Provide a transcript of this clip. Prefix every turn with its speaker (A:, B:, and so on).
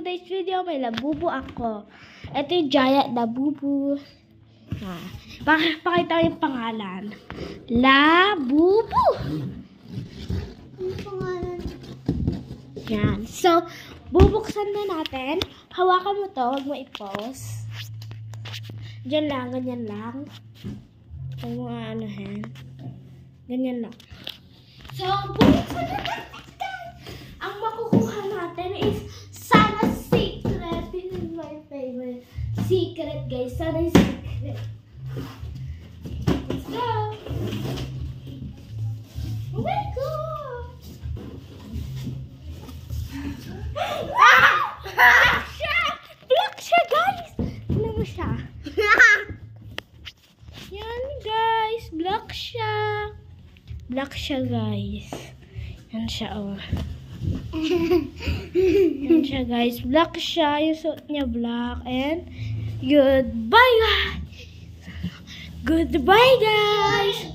A: today's video, may labubu ako. Ito yung giant labubu. Pakita ko yung pangalan. Labubu!
B: Ano pangalan?
A: Yan. So, bubuksan na natin. Hawakan mo to. Huwag mo i-pause. Diyan lang. Ganyan lang. Huwag mo anuhin. Ganyan lang. So, bubuksan na natin. Ang makukuha natin is Sana Secret. This is my favorite secret, guys. Sana Secret. Let's go. Oh my God. Black siya! Black siya, guys! Tignan mo siya. Yan, guys. Black siya. Black siya, guys. Yan siya, oh. Yan siya, guys. Black siya. Yung suit niya black. And goodbye, guys. Goodbye, guys.